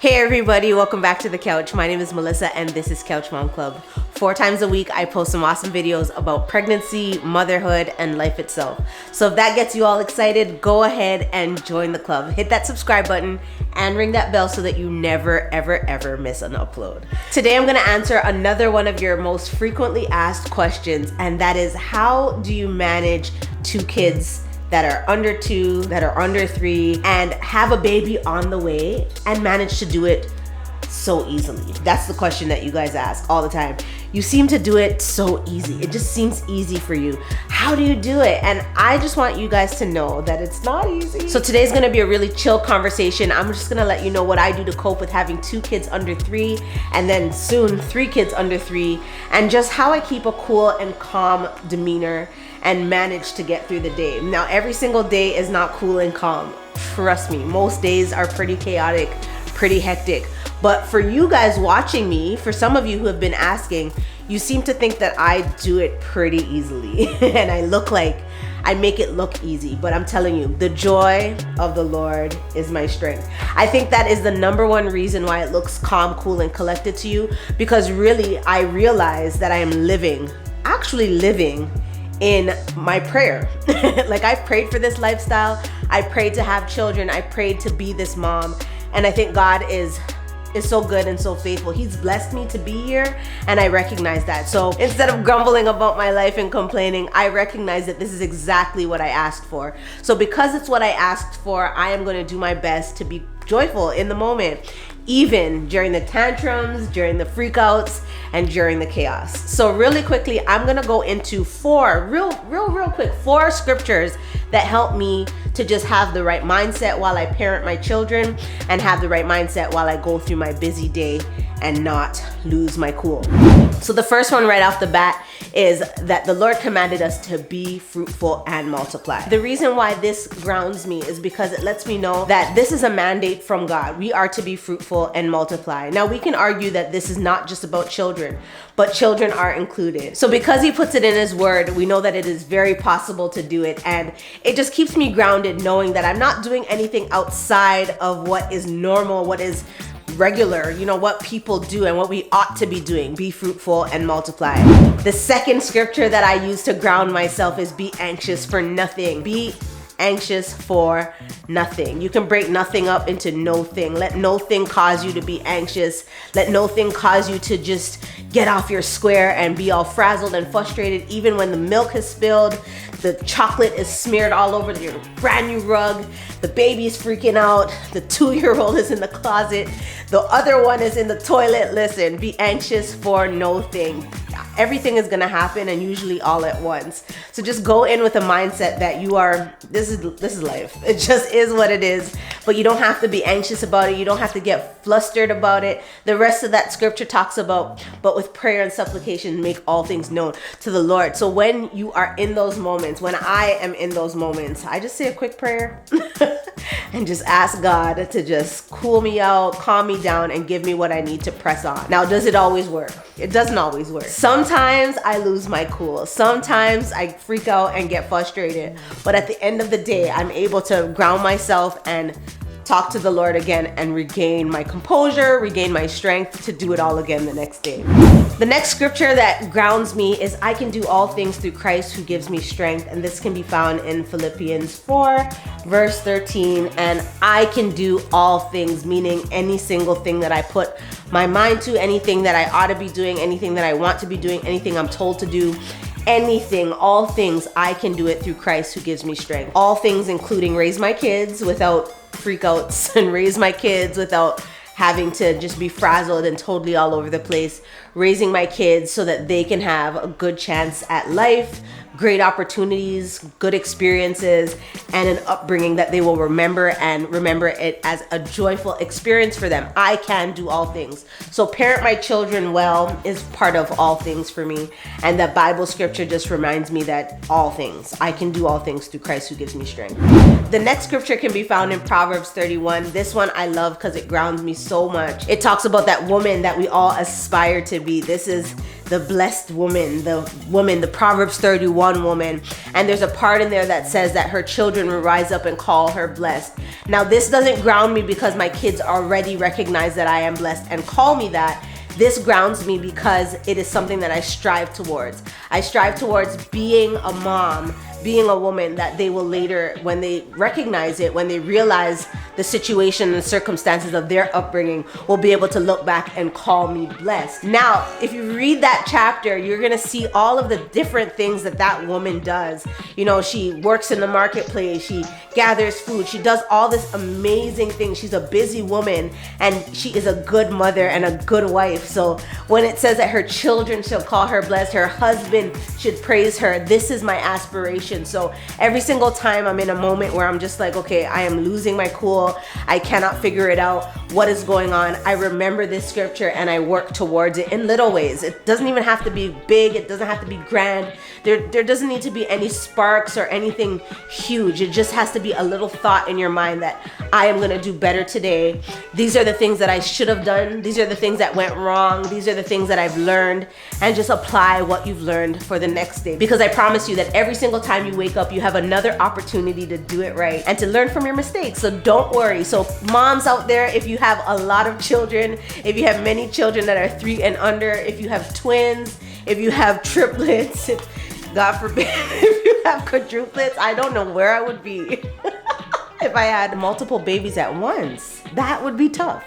Hey everybody, welcome back to the couch. My name is Melissa and this is Couch Mom Club. 4 times a week I post some awesome videos about pregnancy, motherhood, and life itself. So if that gets you all excited, go ahead and join the club. Hit that subscribe button and ring that bell so that you never ever miss an upload. Today I'm gonna answer another one of your most frequently asked questions, and that is, how do you manage 2 kids that are under 2, that are under 3, and have a baby on the way and manage to do it so easily? That's the question that you guys ask all the time. You seem to do it so easy. It just seems easy for you. How do you do it? And I just want you guys to know that it's not easy. So today's gonna be a really chill conversation. I'm just gonna let you know what I do to cope with having 2 kids under 3 and then soon 3 kids under 3, and just how I keep a cool and calm demeanor and manage to get through the day. Now, every single day is not cool and calm. Trust me, most days are pretty chaotic, pretty hectic. But for you guys watching me, for some of you who have been asking, you seem to think that I do it pretty easily. And I make it look easy, but I'm telling you, the joy of the Lord is my strength. I think that is the #1 reason why it looks calm, cool, and collected to you, because really, I realize that I am actually living in my prayer. Like, I prayed for this lifestyle. I prayed to have children. I prayed to be this mom. And I think God is so good and so faithful. He's blessed me to be here, and I recognize that. So instead of grumbling about my life and complaining, I recognize that this is exactly what I asked for. So because it's what I asked for, I am going to do my best to be joyful in the moment, even during the tantrums, during the freakouts, and during the chaos. So really quickly, I'm gonna go into 4 real quick 4 scriptures that help me to just have the right mindset while I parent my children, and have the right mindset while I go through my busy day and not lose my cool. So the first one right off the bat is that the Lord commanded us to be fruitful and multiply. The reason why this grounds me is because it lets me know that this is a mandate from God. We are to be fruitful and multiply. Now, we can argue that this is not just about children, but children are included. So because He puts it in His word, we know that it is very possible to do it. And it just keeps me grounded knowing that I'm not doing anything outside of what is normal, what is regular, what people do and what we ought to be doing. Be fruitful and multiply. The second scripture that I use to ground myself is be anxious for nothing. Be anxious for nothing. You can break nothing up into no thing. Let no thing cause you to be anxious. Let no thing cause you to just get off your square and be all frazzled and frustrated, even when the milk has spilled, the chocolate is smeared all over your brand new rug, the baby is freaking out, the 2-year-old is in the closet, the other one is in the toilet. Listen, be anxious for no thing. Everything is gonna happen, and usually all at once. So just go in with a mindset that this is life. It just is what it is. But you don't have to be anxious about it. You don't have to get flustered about it. The rest of that scripture talks about, but with prayer and supplication, make all things known to the Lord. So when you are in those moments, when I am in those moments, I just say a quick prayer and just ask God to just cool me out, calm me down, and give me what I need to press on. Now, does it always work? It doesn't always work. Sometimes I lose my cool. Sometimes I freak out and get frustrated. But at the end of the day, I'm able to ground myself and talk to the Lord again and regain my composure, regain my strength to do it all again the next day. The next scripture that grounds me is, I can do all things through Christ who gives me strength. And this can be found in Philippians 4, verse 13. And I can do all things, meaning any single thing that I put my mind to, anything that I ought to be doing, anything that I want to be doing, anything I'm told to do. Anything, all things, I can do it through Christ who gives me strength. All things including raise my kids without freakouts, and raise my kids without having to just be frazzled and totally all over the place. Raising my kids so that they can have a good chance at life, great opportunities, good experiences, and an upbringing that they will remember, and remember it as a joyful experience for them. I can do all things. So parent my children well is part of all things for me. And that Bible scripture just reminds me that all things, I can do all things through Christ who gives me strength. The next scripture can be found in Proverbs 31. This one I love because it grounds me so much. It talks about that woman that we all aspire to be. This is the blessed woman, the Proverbs 31 woman. And there's a part in there that says that her children will rise up and call her blessed. Now, this doesn't ground me because my kids already recognize that I am blessed and call me that. This grounds me because it is something that I strive towards. I strive towards being a mom, being a woman that they will later, when they recognize it, when they realize the situation and circumstances of their upbringing, will be able to look back and call me blessed. Now, if you read that chapter, you're gonna see all of the different things that that woman does. You know, she works in the marketplace, she gathers food, she does all this amazing things. She's a busy woman and she is a good mother and a good wife. So when it says that her children shall call her blessed, her husband should praise her, this is my aspiration. So every single time I'm in a moment where I'm just like, okay, I am losing my cool, I cannot figure it out, what is going on, I remember this scripture and I work towards it in little ways. It doesn't even have to be big, it doesn't have to be grand, there doesn't need to be any sparks or anything huge. It just has to be a little thought in your mind that I am gonna do better today. These are the things that I should have done, these are the things that went wrong, these are the things that I've learned, and just apply what you've learned for the next day. Because I promise you that every single time you wake up, you have another opportunity to do it right and to learn from your mistakes. So don't worry. So moms out there, if you have a lot of children, if you have many children that are 3 and under, if you have twins, if you have triplets, God forbid, if you have quadruplets, I don't know where I would be if I had multiple babies at once. That would be tough.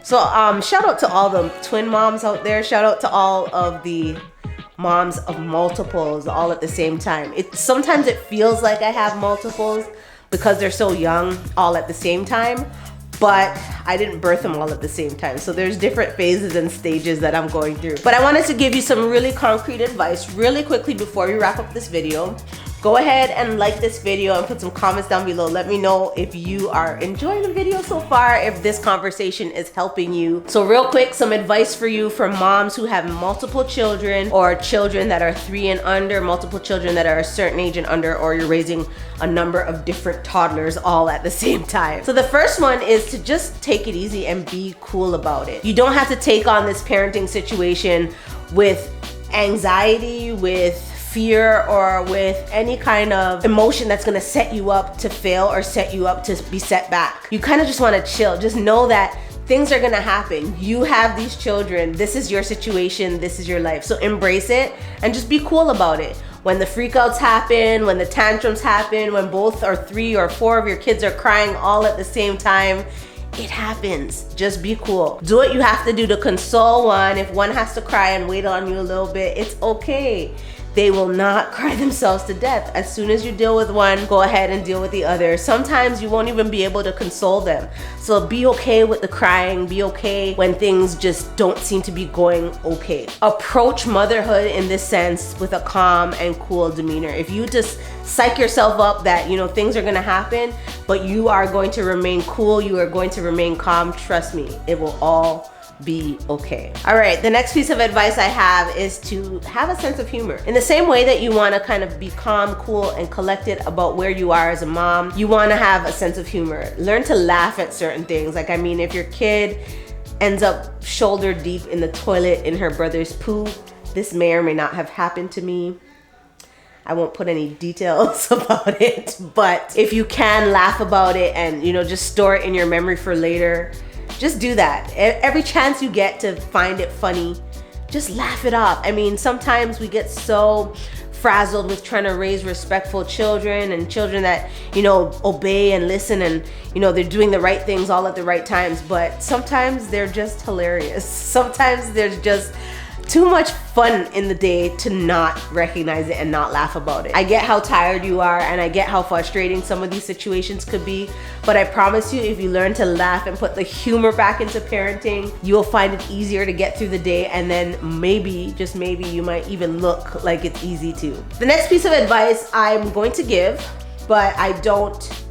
So shout out to all the twin moms out there. Shout out to all of the moms of multiples all at the same time. Sometimes it feels like I have multiples because they're so young all at the same time, but I didn't birth them all at the same time. So there's different phases and stages that I'm going through. But I wanted to give you some really concrete advice really quickly before we wrap up this video. Go ahead and like this video and put some comments down below. Let me know if you are enjoying the video so far, if this conversation is helping you. So real quick, some advice for you for moms who have multiple children or children that are 3 and under, multiple children that are a certain age and under, or you're raising a number of different toddlers all at the same time. So the first one is to just take it easy and be cool about it. You don't have to take on this parenting situation with anxiety, with fear, or with any kind of emotion that's gonna set you up to fail or set you up to be set back. You kind of just wanna chill. Just know that things are gonna happen. You have these children, this is your situation, this is your life. So embrace it and just be cool about it. When the freakouts happen, when the tantrums happen, when both or 3 or 4 of your kids are crying all at the same time, it happens. Just be cool. Do what you have to do to console one. If one has to cry and wait on you a little bit, it's okay. They will not cry themselves to death. As soon as you deal with one, go ahead and deal with the other. Sometimes you won't even be able to console them. So be okay with the crying. Be okay when things just don't seem to be going okay. Approach motherhood in this sense with a calm and cool demeanor. If you just psych yourself up that, you know, things are gonna happen, but you are going to remain cool, you are going to remain calm, trust me, it will all be okay. All right, the next piece of advice I have is to have a sense of humor. In the same way that you want to kind of be calm, cool, and collected about where you are as a mom, you want to have a sense of humor. Learn to laugh at certain things. Like, I mean, if your kid ends up shoulder deep in the toilet in her brother's poo, this may or may not have happened to me. I won't put any details about it, but if you can laugh about it and, you know, just store it in your memory for later, just do that. Every chance you get to find it funny, just laugh it off. I mean, sometimes we get so frazzled with trying to raise respectful children and children that, you know, obey and listen and, you know, they're doing the right things all at the right times, but sometimes they're just hilarious. Sometimes there's just too much fun in the day to not recognize it and not laugh about it. I get how tired you are and I get how frustrating some of these situations could be, but I promise you, if you learn to laugh and put the humor back into parenting, you'll find it easier to get through the day, and then maybe, just maybe, you might even look like it's easy too. The next piece of advice I'm going to give, but I don't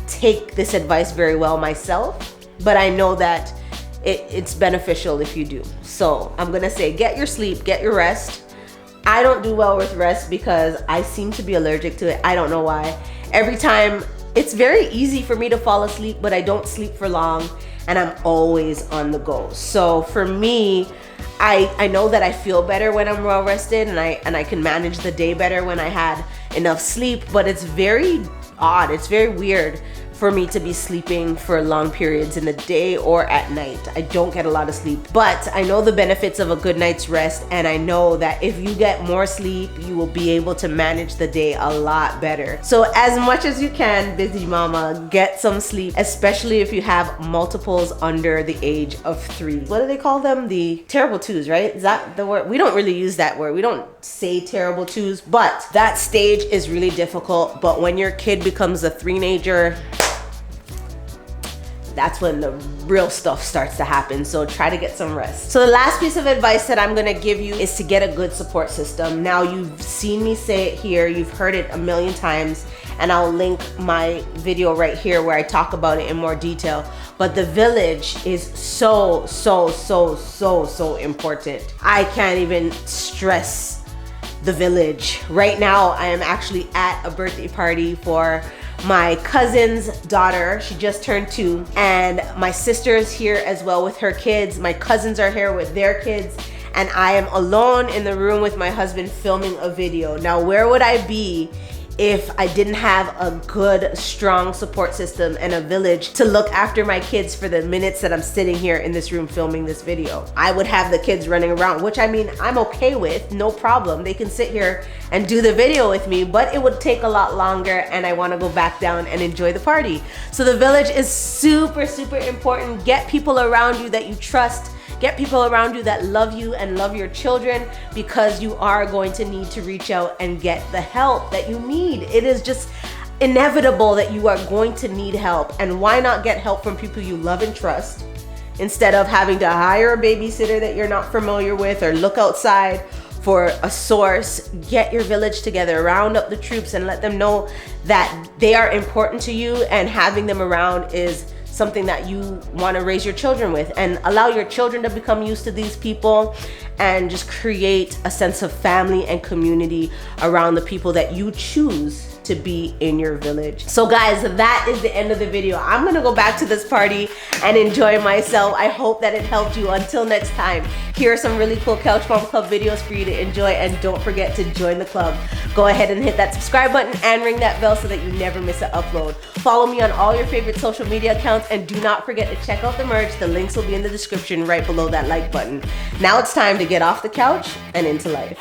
take this advice very well myself, but I know that it's beneficial if you do. So I'm gonna say, get your sleep, get your rest. I don't do well with rest because I seem to be allergic to it. I don't know why. Every time, it's very easy for me to fall asleep, but I don't sleep for long and I'm always on the go. So for me, I know that I feel better when I'm well rested, and I can manage the day better when I had enough sleep, but it's very odd. It's very weird for me to be sleeping for long periods in the day or at night. I don't get a lot of sleep, but I know the benefits of a good night's rest, and I know that if you get more sleep, you will be able to manage the day a lot better. So as much as you can, busy mama, get some sleep, especially if you have multiples under the age of 3. What do they call them? The terrible twos, right? Is that the word? We don't really use that word. We don't say terrible twos, but that stage is really difficult. But when your kid becomes a three-nager, that's when the real stuff starts to happen. So try to get some rest. So the last piece of advice that I'm gonna give you is to get a good support system. Now, you've seen me say it here, you've heard it a million times, and I'll link my video right here where I talk about it in more detail. But the village is so important. I can't even stress the village. Right now, I am actually at a birthday party for my cousin's daughter. She just turned 2, and my sister is here as well with her kids. My cousins are here with their kids, and I am alone in the room with my husband filming a video. Now, where would I be if I didn't have a good, strong support system and a village to look after my kids for the minutes that I'm sitting here in this room filming this video? I would have the kids running around, which I mean, I'm okay with, no problem. They can sit here and do the video with me, but it would take a lot longer, and I wanna go back down and enjoy the party. So the village is super important. Get people around you that you trust. Get people around you that love you and love your children, because you are going to need to reach out and get the help that you need. It is just inevitable that you are going to need help. And why not get help from people you love and trust, instead of having to hire a babysitter that you're not familiar with or look outside for a source? Get your village together, round up the troops, and let them know that they are important to you, and having them around is something that you want to raise your children with, and allow your children to become used to these people, and just create a sense of family and community around the people that you choose to be in your village. So guys, that is the end of the video. I'm gonna go back to this party and enjoy myself. I hope that it helped you. Until next time, here are some really cool Couch Mom Club videos for you to enjoy, and don't forget to join the club. Go ahead and hit that subscribe button and ring that bell so that you never miss an upload. Follow me on all your favorite social media accounts, and do not forget to check out the merch. The links will be in the description right below that like button. Now it's time to get off the couch and into life.